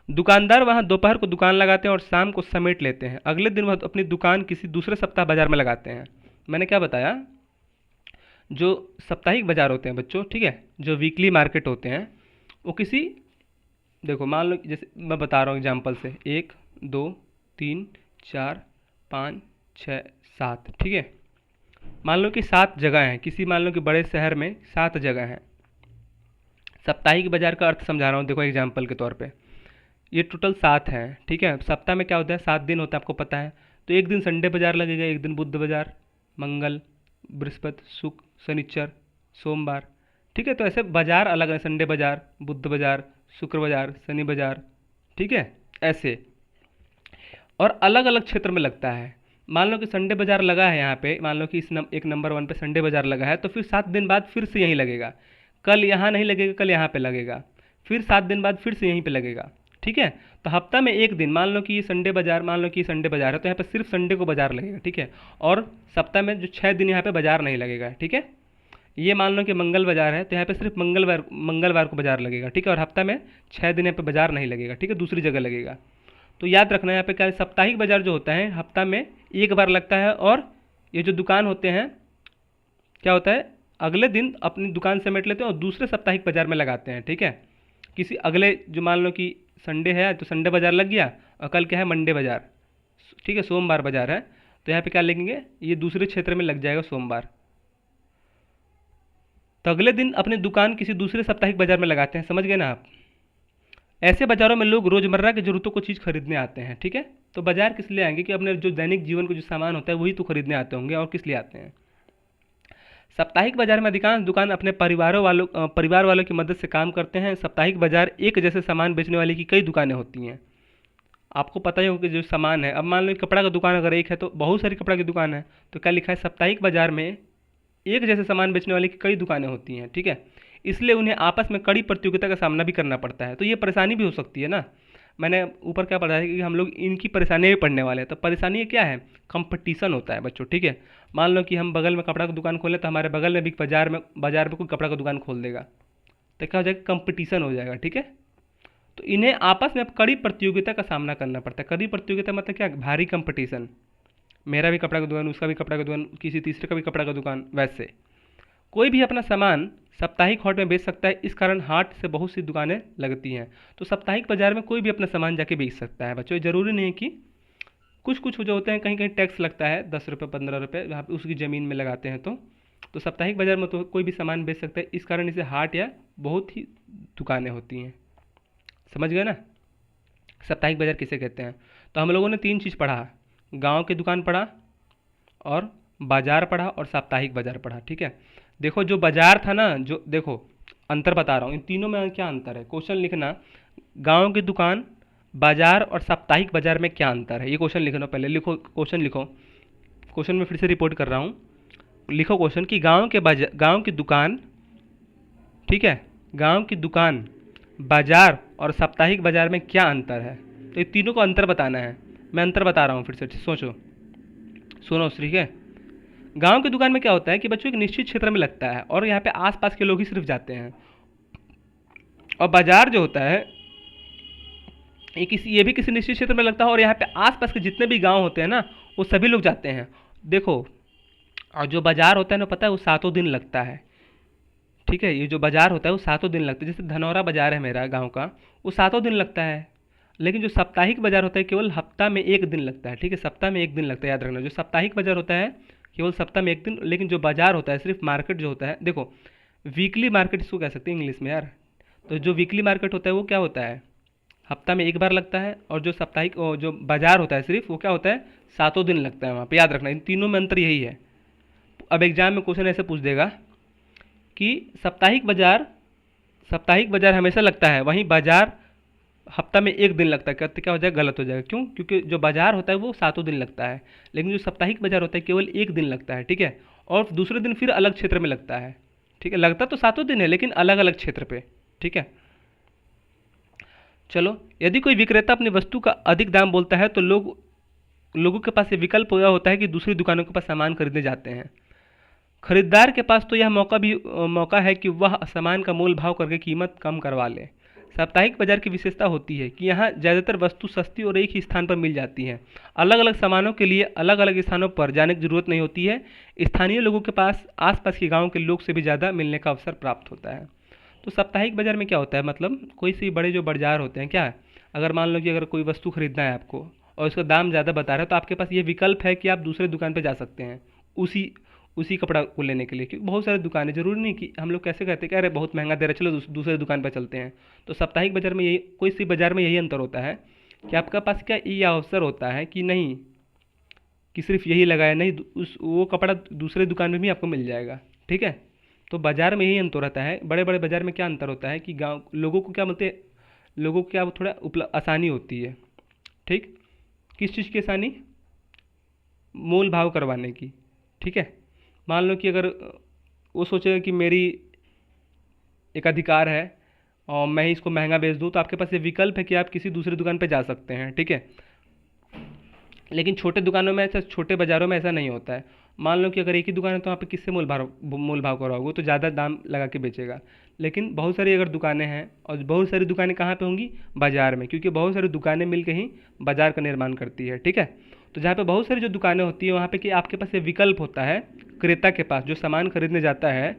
दुकानदार वहाँ दोपहर को दुकान लगाते हैं और शाम को समेट लेते हैं। अगले दिन वह अपनी दुकान किसी दूसरे सप्ताह बाजार में लगाते हैं। मैंने क्या बताया, जो साप्ताहिक बाजार होते हैं बच्चों, ठीक है, जो वीकली मार्केट होते हैं, वो किसी, देखो मान लो जैसे मैं बता रहा हूँ एग्जांपल से, 1 2 3 4 5 6 7, ठीक है। मान लो कि 7 जगह हैं किसी, मान लो कि बड़े शहर में 7 जगह हैं। साप्ताहिक बाजार का अर्थ समझा रहा हूँ, देखो एग्जांपल के तौर पे ये टोटल 7 हैं, ठीक है। सप्ताह में क्या होता है, 7 दिन होता है, आपको पता है। तो एक दिन संडे बाजार लगेगा, एक दिन बुध बाजार, मंगल, बृहस्पति, शुक्र, शनिचर, सोमवार, ठीक है। तो ऐसे बाजार अलग है, संडे बाजार, बुध बाजार, शुक्र बाजार, शनि बाजार, ठीक है, ऐसे। और अलग अलग क्षेत्र में लगता है। मान लो कि संडे बाजार लगा है यहाँ पे, मान लो कि एक नंबर 1 पे संडे बाजार लगा है, तो फिर 7 दिन बाद फिर से यहीं लगेगा। कल यहाँ नहीं लगेगा, कल यहाँ पे लगेगा, फिर 7 दिन बाद फिर से यहीं पे लगेगा, ठीक है। तो हफ्ता में एक दिन, मान लो कि ये संडे बाजार, मान लो कि ये संडे बाजार है, तो यहाँ पे सिर्फ संडे को बाजार लगेगा, ठीक है। और सप्ताह में जो 6 दिन यहाँ पे बाजार नहीं लगेगा, ठीक है। ये मान लो कि मंगल बाजार है, तो यहाँ पे सिर्फ मंगलवार को बाजार लगेगा, ठीक है। और हफ्ता में 6 दिन यहाँ पे बाजार नहीं लगेगा, ठीक है, दूसरी जगह लगेगा। तो याद रखना यहाँ पे क्या है, साप्ताहिक बाजार जो होता है हफ्ता में एक बार लगता है। और ये जो दुकान होते हैं क्या होता है, अगले दिन अपनी दुकान समेट लेते हैं और दूसरे साप्ताहिक बाजार में लगाते हैं, ठीक है। किसी अगले, जो मान लो कि संडे है तो संडे बाजार लग गया, और कल क्या है, मंडे बाजार, ठीक है, सोमवार बाजार है, तो यहाँ पे क्या लगेंगे, ये दूसरे क्षेत्र में लग जाएगा सोमवार। तो अगले दिन अपनी दुकान किसी दूसरे साप्ताहिक बाजार में लगाते हैं, समझ गए ना आप। ऐसे बाजारों में लोग रोजमर्रा की जरूरतों को चीज़ खरीदने आते हैं, ठीक है। तो बाजार किस लिए आएंगे कि अपने जो दैनिक जीवन को जो सामान होता है वही तो खरीदने आते होंगे, और किस लिए आते हैं। साप्ताहिक बाजार में अधिकांश दुकान अपने परिवार वालों की मदद से काम करते हैं। साप्ताहिक बाजार एक जैसे सामान बेचने वाली की कई दुकानें होती हैं। आपको पता ही होगा कि जो सामान है, अब मान लो कपड़ा का दुकान अगर एक है तो बहुत सारी कपड़ा की दुकान है, तो क्या लिखा है, साप्ताहिक बाजार में एक जैसे सामान बेचने वाली की कई दुकानें होती हैं, ठीक है। इसलिए उन्हें आपस में कड़ी प्रतियोगिता का सामना भी करना पड़ता है। तो ये परेशानी भी हो सकती है ना। मैंने ऊपर क्या पढ़ा है कि हम लोग इनकी परेशानी भी पढ़ने वाले हैं। तो परेशानी क्या है, कंपटीशन होता है बच्चों, ठीक है। मान लो कि हम बगल में कपड़ा की दुकान खोलें, तो हमारे बगल में भी बाजार में कोई कपड़ा का दुकान खोल देगा, तो क्या हो जाएगा, कंपटीशन हो जाएगा, ठीक है। तो इन्हें आपस में अब कड़ी प्रतियोगिता का सामना करना पड़ता है। कड़ी प्रतियोगिता मतलब क्या, भारी कंपटीशन, मेरा भी कपड़ा का दुकान, उसका भी कपड़ा का दुकान, किसी तीसरे का भी कपड़ा का दुकान। वैसे कोई भी अपना सामान साप्ताहिक हाट में बेच सकता है, इस कारण हाट से बहुत सी दुकानें लगती हैं। तो साप्ताहिक बाजार में कोई भी अपना सामान जाके बेच सकता है बच्चों। ज़रूरी नहीं कि कुछ जो होते हैं कहीं कहीं टैक्स लगता है, 10 रुपये 15 रुपये, वहाँ पे उसकी ज़मीन में लगाते हैं तो तो साप्ताहिक बाजार में तो कोई भी सामान बेच सकता है, इस कारण इसे हाट या बहुत ही दुकानें होती हैं। समझ गए ना, साप्ताहिक बाजार किसे कहते हैं। तो हम लोगों ने 3 चीज़ पढ़ा, गांव की दुकान पढ़ा और बाजार पढ़ा और साप्ताहिक बाजार पढ़ा। ठीक है, देखो जो बाजार था ना, जो देखो अंतर बता रहा हूँ, इन तीनों में क्या अंतर है, क्वेश्चन लिखना। गांव की दुकान, बाजार और साप्ताहिक बाजार में क्या अंतर है, ये क्वेश्चन लिखना। पहले लिखो क्वेश्चन, लिखो क्वेश्चन में फिर से रिपोर्ट कर रहा हूँ। लिखो क्वेश्चन कि गांव की दुकान, ठीक है, गांव की दुकान, बाजार और साप्ताहिक बाजार में क्या अंतर है। तो ये तीनों को अंतर बताना है। मैं अंतर बता रहा हूँ फिर से, सोचो, सुनो, ठीक है। गांव की दुकान में क्या होता है कि बच्चों एक निश्चित क्षेत्र में लगता है और यहाँ पे आसपास के लोग ही सिर्फ जाते हैं। और बाजार जो होता है ये भी किसी निश्चित क्षेत्र में लगता है और यहाँ पे आसपास के जितने भी गांव होते हैं ना, वो सभी लोग जाते हैं। देखो, और जो बाजार होता है ना, पता है वो 7 दिन लगता है। ठीक है, ये जो बाजार होता है वो 7 दिन लगता है। जैसे धनौरा बाजार है मेरा गांव का, वो 7 दिन लगता है। लेकिन जो साप्ताहिक बाजार होता है केवल हफ्ता में 1 दिन लगता है। ठीक है, सप्ताह में 1 दिन लगता है, याद रखना। जो साप्ताहिक बाजार होता है केवल सप्ताह में 1 दिन, लेकिन जो बाजार होता है, सिर्फ मार्केट जो होता है, देखो वीकली मार्केट इसको कह सकते हैं इंग्लिश में यार। तो जो वीकली मार्केट होता है वो क्या होता है, हफ्ता में 1 बार लगता है। और जो साप्ताहिक जो बाजार होता है सिर्फ, वो क्या होता है, 7 दिन लगता है वहाँ पे, याद रखना। इन तीनों में अंतर यही है। अब एग्जाम में क्वेश्चन ऐसे पूछ देगा कि साप्ताहिक बाजार हमेशा लगता है, वहीं बाजार हफ्ता में 1 दिन लगता है। क्या हो जाएगा, गलत हो जाएगा। क्यों? क्योंकि जो बाजार होता है वो 7 दिन लगता है, लेकिन जो साप्ताहिक बाजार होता है केवल 1 दिन लगता है। ठीक है, और दूसरे दिन फिर अलग क्षेत्र में लगता है। ठीक है, लगता तो 7 दिन है लेकिन अलग अलग क्षेत्र पे। ठीक है, चलो, यदि कोई विक्रेता अपनी वस्तु का अधिक दाम बोलता है तो लोगों के पास ये विकल्प यह होता है कि दूसरी दुकानों के पास सामान खरीदने जाते हैं। खरीदार के पास तो यह मौका है कि वह सामान का मोल भाव करके कीमत कम करवा ले। साप्ताहिक बाजार की विशेषता होती है कि यहाँ ज़्यादातर वस्तु सस्ती और एक ही स्थान पर मिल जाती हैं। अलग अलग सामानों के लिए अलग अलग स्थानों पर जाने की जरूरत नहीं होती है। स्थानीय लोगों के पास आसपास के गाँव के लोग से भी ज़्यादा मिलने का अवसर प्राप्त होता है। तो साप्ताहिक बाजार में क्या होता है, मतलब कोई सी बड़े जो बाजार होते हैं, क्या है, अगर मान लो कि अगर कोई वस्तु खरीदना है आपको और उसका दाम ज़्यादा बता रहा है, तो आपके पास ये विकल्प है कि आप दूसरे दुकान पर जा सकते हैं उसी कपड़ा को लेने के लिए। क्योंकि बहुत सारी दुकानें, जरूरी नहीं कि हम लोग कैसे कहते हैं कि अरे बहुत महंगा दे रहा है, चलो दूसरे दुकान पर चलते हैं। तो साप्ताहिक बाजार में यही, कोई सी बाजार में यही अंतर होता है कि आपके पास क्या ये अवसर होता है कि नहीं कि सिर्फ यही लगाया, नहीं वो कपड़ा दूसरे दुकान में भी आपको मिल जाएगा। ठीक है, तो बाजार में यही अंतर रहता है। बड़े बड़े बाजार में क्या अंतर होता है कि गाँव लोगों को क्या बोलते हैं, लोगों को क्या थोड़ा आसानी होती है। ठीक, किस चीज़ की आसानी, मोल भाव करवाने की। ठीक है, मान लो कि अगर वो सोचेगा कि मेरी एक अधिकार है और मैं ही इसको महंगा बेच दूं, तो आपके पास ये विकल्प है कि आप किसी दूसरी दुकान पर जा सकते हैं। ठीक है, लेकिन छोटे दुकानों में ऐसा, छोटे बाज़ारों में ऐसा नहीं होता है। मान लो कि अगर एक ही दुकान है तो वहाँ पे किससे मोल भाव कराओगे, तो ज़्यादा दाम लगा के बेचेगा। लेकिन बहुत सारी अगर दुकानें हैं, और बहुत सारी दुकानें कहाँ पे होंगी, बाज़ार में, क्योंकि बहुत सारी दुकानें मिलकर ही बाज़ार का निर्माण करती है। ठीक है, तो जहाँ पे बहुत सारी जो दुकानें होती है वहाँ पे कि आपके पास ये विकल्प होता है, क्रेता के पास जो सामान खरीदने जाता है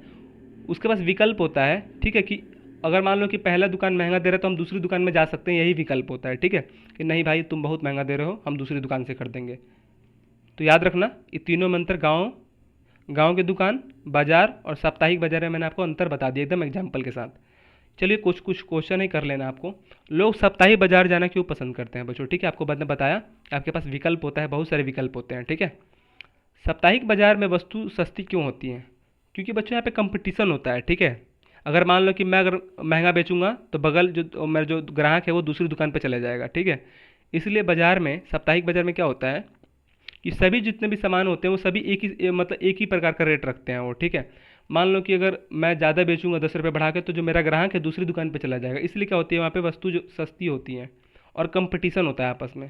उसके पास विकल्प होता है। ठीक है, कि अगर मान लो कि पहला दुकान महंगा दे रहा है तो हम दूसरी दुकान में जा सकते हैं, यही विकल्प होता है। ठीक है, कि नहीं भाई तुम बहुत महंगा दे रहे हो, हम दूसरी दुकान से खरीदेंगे। तो याद रखना, ये तीनों में अंतर, गाँव की दुकान, बाजार और साप्ताहिक बाजार में मैंने आपको अंतर बता दिया एकदम एग्जाम्पल के साथ। चलिए कुछ क्वेश्चन ही कर लेना आपको। लोग साप्ताहिक बाजार जाना क्यों पसंद करते हैं बच्चों। ठीक है, आपको मैंने बताया आपके पास विकल्प होता है, बहुत सारे विकल्प होते हैं। ठीक है, साप्ताहिक बाजार में वस्तु सस्ती क्यों होती हैं, क्योंकि बच्चों यहाँ पे कंपटीशन होता है। ठीक है, अगर मान लो कि मैं अगर महंगा बेचूंगा तो बगल जो मेरा जो ग्राहक है वो दूसरी दुकान पर चला जाएगा। ठीक है, इसलिए बाजार में, साप्ताहिक बाजार में क्या होता है कि सभी जितने भी सामान होते हैं वो सभी एक ही प्रकार का रेट रखते हैं वो। ठीक है, मान लो कि अगर मैं ज़्यादा बेचूंगा 10 रुपये बढ़ा के, तो जो मेरा ग्राहक है दूसरी दुकान पर चला जाएगा। इसलिए क्या होती है, वहाँ पे वस्तु जो सस्ती होती है और कंपटीशन होता है आपस में।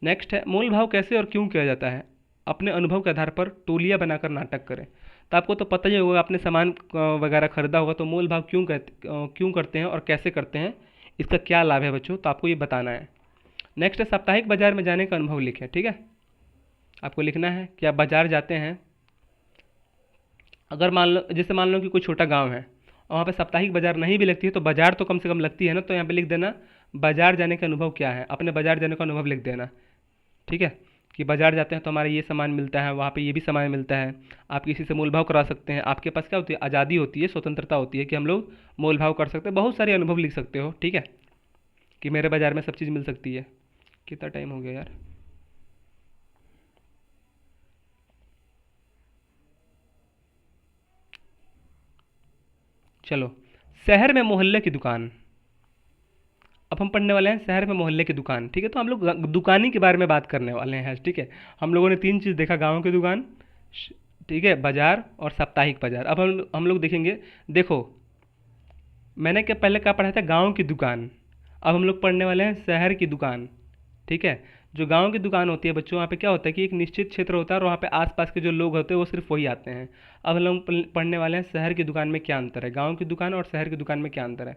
नेक्स्ट है, मोल भाव कैसे और क्यों किया जाता है। अपने अनुभव के आधार पर टोलियाँ बनाकर नाटक करें। तो आपको तो पता ही होगा, आपने सामान वगैरह खरीदा होगा, तो मोल भाव क्यों करते हैं और कैसे करते हैं, इसका क्या लाभ है बच्चों, तो आपको ये बताना है। नेक्स्ट है, साप्ताहिक बाजार में जाने का अनुभव लिखें। ठीक है, आपको लिखना है कि आप बाजार जाते हैं। अगर मान लो कि कोई छोटा गांव है और वहाँ पे साप्ताहिक बाजार नहीं भी लगती है, तो बाजार तो कम से कम लगती है ना। तो यहाँ पे लिख देना बाजार जाने का अनुभव क्या है, अपने बाजार जाने का अनुभव लिख देना। ठीक है, कि बाजार जाते हैं तो हमारा ये सामान मिलता है, वहाँ पे ये भी सामान मिलता है। आप किसी से मोल भाव करा सकते हैं, आपके पास क्या होती है, आज़ादी होती है, स्वतंत्रता होती है कि हम लोग मोल भाव कर सकते हैं। बहुत सारे अनुभव लिख सकते हो, ठीक है, कि मेरे बाज़ार में सब चीज़ मिल सकती है। कितना टाइम हो गया यार? चलो, शहर में मोहल्ले की दुकान। अब हम पढ़ने वाले हैं शहर में मोहल्ले की दुकान, ठीक है। तो हम लोग दुकानी के बारे में बात करने वाले हैं, ठीक है। हम लोगों ने तीन चीज़ देखा, गांव की दुकान, श- ठीक है, बाजार और साप्ताहिक बाजार। अब हम लोग देखेंगे। देखो, मैंने क्या पहले क्या पढ़ा था, गांव की दुकान। अब हम लोग पढ़ने वाले हैं शहर की दुकान, ठीक है। जो गांव की दुकान होती है बच्चों, वहाँ पे क्या होता है कि एक निश्चित क्षेत्र होता है और वहाँ पे आसपास के जो लोग होते हैं वो सिर्फ वही आते हैं। अब हम लोग पढ़ने वाले हैं शहर की दुकान में क्या अंतर है, गांव की दुकान और शहर की दुकान में क्या अंतर है।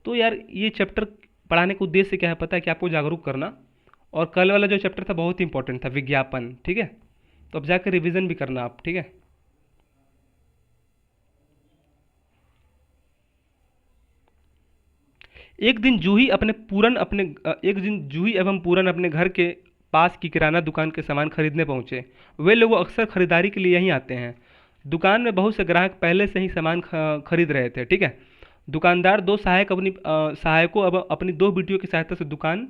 तो यार ये चैप्टर पढ़ाने का उद्देश्य क्या है पता है, कि आपको जागरूक करना। और कल वाला जो चैप्टर था बहुत ही इंपॉर्टेंट था, विज्ञापन, ठीक है। तो अब जाकर रिवीजन भी करना आप, ठीक है। एक दिन जूही एवं पूरन अपने घर के पास की किराना दुकान के सामान खरीदने पहुंचे। वे लोग अक्सर खरीदारी के लिए यहीं आते हैं। दुकान में बहुत से ग्राहक पहले से ही सामान खरीद रहे थे, ठीक है। दुकानदार सहायकों अब अपनी दो बेटियों की सहायता से दुकान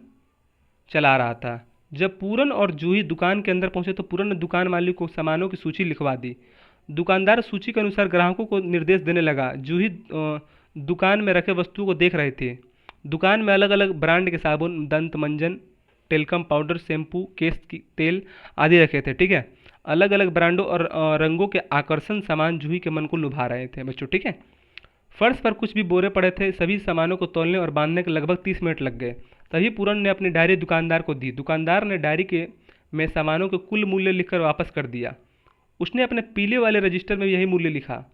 चला रहा था। जब पूरन और जूही दुकान के अंदर पहुंचे तो पूरन ने दुकान मालिक को सामानों की सूची लिखवा दी। दुकानदार सूची के अनुसार ग्राहकों को निर्देश देने लगा। जूही दुकान में रखे वस्तुओं को देख रहे थे। दुकान में अलग अलग ब्रांड के साबुन, दंत मंजन, टेल्कम पाउडर, शैम्पू, केश की तेल आदि रखे थे, ठीक है। अलग अलग ब्रांडों और रंगों के आकर्षण सामान जूही के मन को लुभा रहे थे बच्चों, ठीक है। फर्श पर कुछ भी बोरे पड़े थे। सभी सामानों को तौलने और बांधने के लगभग 30 मिनट लग गए। तभी पूरन ने अपनी डायरी दुकानदार को दी। दुकानदार ने डायरी के में सामानों के कुल मूल्य लिखकर वापस कर दिया। उसने अपने पीले वाले रजिस्टर में यही मूल्य लिखा।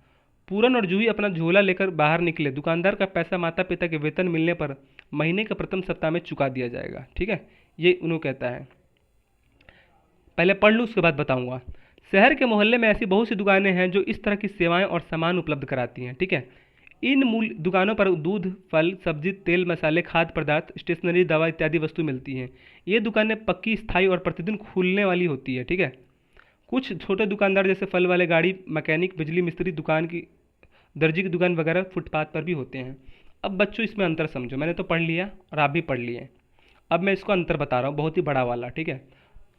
पूरन और जूही अपना झोला लेकर बाहर निकले। दुकानदार का पैसा माता पिता के वेतन मिलने पर महीने के प्रथम सप्ताह में चुका दिया जाएगा, ठीक है। ये उन्होंने कहता है। पहले पढ़ लूँ उसके बाद बताऊंगा। शहर के मोहल्ले में ऐसी बहुत सी दुकानें हैं जो इस तरह की सेवाएं और सामान उपलब्ध कराती हैं, ठीक है। इन मूल दुकानों पर दूध, फल, सब्जी, तेल, मसाले, खाद्य पदार्थ, स्टेशनरी, दवा इत्यादि वस्तु मिलती हैं। ये दुकानें पक्की, स्थायी और प्रतिदिन खुलने वाली होती है, ठीक है। कुछ छोटे दुकानदार जैसे फल वाले गाड़ी, मैकेनिक, बिजली मिस्त्री, दुकान की दर्जी की दुकान वगैरह फुटपाथ पर भी होते हैं। अब बच्चों इसमें अंतर समझो। मैंने तो पढ़ लिया और आप भी पढ़ लिए। अब मैं इसको अंतर बता रहा हूँ, बहुत ही बड़ा वाला, ठीक है।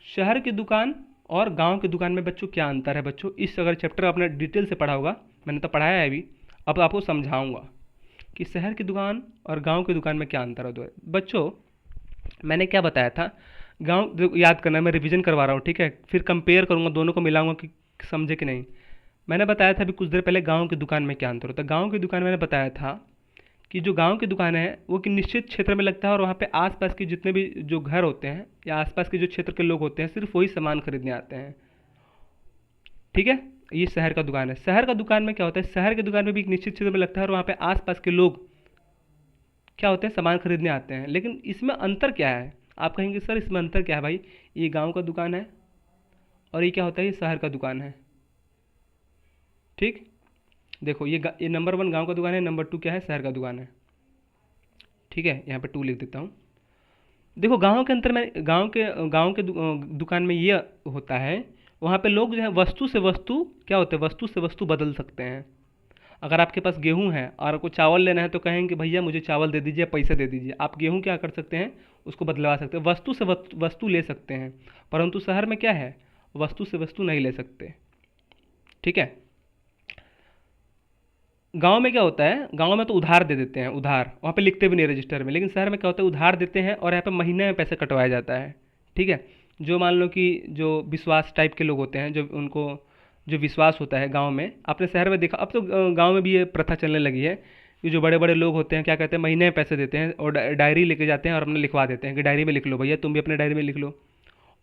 शहर की दुकान और गांव की दुकान में बच्चों क्या अंतर है बच्चों, इस अगर चैप्टर आपने डिटेल से पढ़ा होगा, मैंने तो पढ़ाया है अभी, अब आपको समझाऊंगा कि शहर की दुकान और गांव की दुकान में क्या अंतर है। बच्चों, मैंने क्या बताया था, याद करना, मैं रिवीजन करवा रहा हूँ, ठीक है। फिर कंपेयर करूँगा, दोनों को मिलाऊंगा कि समझे कि नहीं। मैंने बताया था अभी कुछ देर पहले गांव की दुकान में क्या अंतर होता है। गांव की दुकान मैंने बताया था कि जो गांव की दुकान है वो कि निश्चित क्षेत्र में लगता है और वहाँ पे आसपास के जितने भी जो घर होते हैं या आसपास के जो क्षेत्र के लोग होते हैं सिर्फ वही सामान खरीदने आते हैं, ठीक है। ये शहर का दुकान है। शहर का दुकान में क्या होता है, शहर की दुकान में भी एक निश्चित क्षेत्र में लगता है और वहाँ पे आसपास के लोग क्या होते हैं, सामान खरीदने आते हैं। लेकिन इसमें अंतर क्या है, आप कहेंगे सर इसमें अंतर क्या है भाई, ये गाँव का दुकान है और ये क्या होता है, ये शहर का दुकान है, ठीक। देखो ये नंबर 1 गांव का दुकान है, नंबर 2 क्या है, शहर का दुकान है, ठीक है। यहाँ पे 2 लिख देता हूँ। देखो गांव के अंतर में, दुकान में ये होता है, वहाँ पे लोग जो है वस्तु से वस्तु क्या होते हैं, वस्तु से वस्तु बदल सकते हैं। अगर आपके पास गेहूं है और आपको चावल लेना है तो कहेंगे भैया मुझे चावल दे दीजिए, पैसे दे दीजिए। आप गेहूं क्या कर सकते हैं, उसको बदलवा सकते हैं, वस्तु से वस्तु ले सकते हैं। परंतु शहर में क्या है, वस्तु से वस्तु नहीं ले सकते, ठीक है। गांव में क्या होता है, गांव में तो उधार दे देते हैं, उधार वहाँ पे लिखते भी नहीं रजिस्टर में। लेकिन शहर में क्या होता है, उधार देते हैं और यहाँ पे महीने में पैसे कटवाया जाता है, ठीक है। जो मान लो कि जो विश्वास टाइप के लोग होते हैं, जो उनको जो विश्वास होता है गांव में, आपने शहर में देखा, अब तो गांव में भी ये प्रथा चलने लगी है कि जो बड़े बड़े लोग होते हैं क्या कहते हैं, महीने में पैसे देते हैं और डायरी लेके जाते हैं और अपने लिखवा देते हैं कि डायरी में लिख लो भैया, तुम भी अपने डायरी में लिख लो,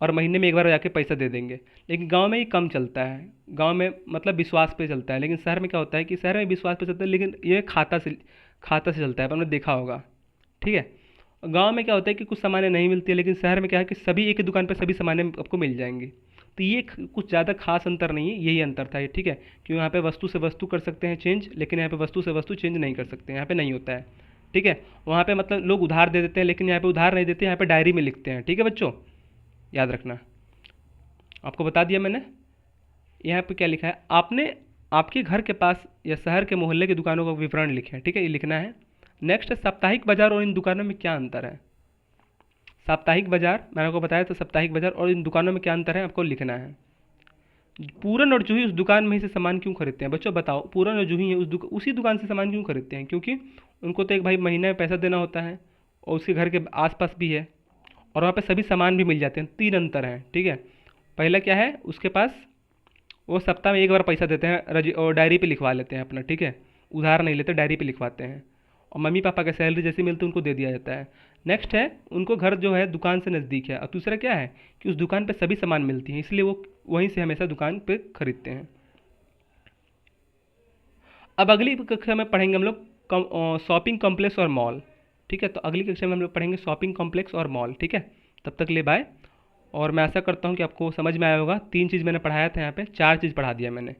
और महीने में एक बार जाके पैसा दे देंगे। लेकिन गांव में ये कम चलता है, गांव में मतलब विश्वास पे चलता है। लेकिन शहर में क्या होता है कि शहर में विश्वास पे चलता है लेकिन ये खाता से चलता है, आपने देखा होगा, ठीक है। गांव में क्या होता है कि कुछ सामानें नहीं मिलती है, लेकिन शहर में क्या है कि सभी एक ही दुकान पर सभी सामानें आपको मिल जाएंगी। तो ये कुछ ज़्यादा खास अंतर नहीं है, यही अंतर था ये, ठीक है। कि यहाँ पे वस्तु से वस्तु कर सकते हैं चेंज, लेकिन यहाँ पे वस्तु से वस्तु चेंज नहीं कर सकते, यहाँ पे नहीं होता है, ठीक है। वहाँ पे मतलब लोग उधार दे देते हैं लेकिन यहाँ पे उधार नहीं देते, यहाँ पे डायरी में लिखते हैं, ठीक है बच्चों, याद रखना। आपको बता दिया मैंने। यहाँ पे क्या लिखा है, आपने आपके घर के पास या शहर के मोहल्ले की दुकानों का विवरण लिखे है, ठीक है, ये लिखना है। नेक्स्ट है साप्ताहिक बाजार और इन दुकानों में क्या अंतर है। साप्ताहिक बाजार मैंने आपको बताया था, साप्ताहिक बाजार और इन दुकानों में क्या अंतर है आपको लिखना है। पूरन और जूही उस दुकान में ही से सामान क्यों खरीदते हैं, बच्चों बताओ, पूरन और जूही है उसी दुकान से सामान क्यों खरीदते हैं, क्योंकि उनको तो एक भाई महीने में पैसा देना होता है और उसके घर के आसपास भी है और वहाँ पे सभी सामान भी मिल जाते हैं। तीन अंतर हैं, ठीक है। पहला क्या है, उसके पास वो सप्ताह में एक बार पैसा देते हैं, और डायरी पे लिखवा लेते हैं अपना, ठीक है, उधार नहीं लेते, डायरी पे लिखवाते हैं और मम्मी पापा का सैलरी जैसी मिलती है उनको दे दिया जाता है। नेक्स्ट है, उनको घर जो है दुकान से नज़दीक है। और दूसरा क्या है कि उस दुकान पे सभी सामान मिलती हैं, इसलिए वो वहीं से हमेशा दुकान पे खरीदते हैं। अब अगली कक्षा में पढ़ेंगे हम लोग शॉपिंग कॉम्प्लेक्स और मॉल, ठीक है। तो अगली कक्षा में हम लोग पढ़ेंगे शॉपिंग कॉम्प्लेक्स और मॉल, ठीक है। तब तक ले बाय। और मैं आशा करता हूँ कि आपको समझ में आया होगा। तीन चीज़ मैंने पढ़ाया था, यहाँ पे चार चीज़ पढ़ा दिया मैंने।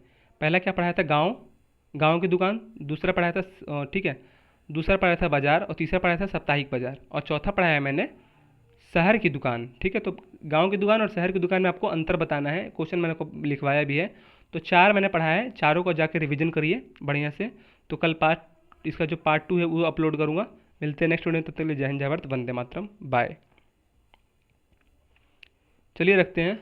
पहला क्या पढ़ाया था, गांव, गांव की दुकान। दूसरा पढ़ाया था ठीक है, दूसरा पढ़ाया था बाजार और तीसरा पढ़ाया था साप्ताहिक बाजार और चौथा पढ़ाया मैंने शहर की दुकान, ठीक है। तो गांव की दुकान और शहर की दुकान में आपको अंतर बताना है, क्वेश्चन मैंने आपको लिखवाया भी है। तो चार मैंने पढ़ाया है, चारों को जाकर रिवीजन करिए बढ़िया से। तो कल पार्ट इसका जो पार्ट 2 है वो अपलोड करूँगा। मिलते हैं नेक्स्ट वीडियो में, तब तक के लिए जय हिंद जय भारत, वंदे मातरम, बाय। चलिए रखते हैं।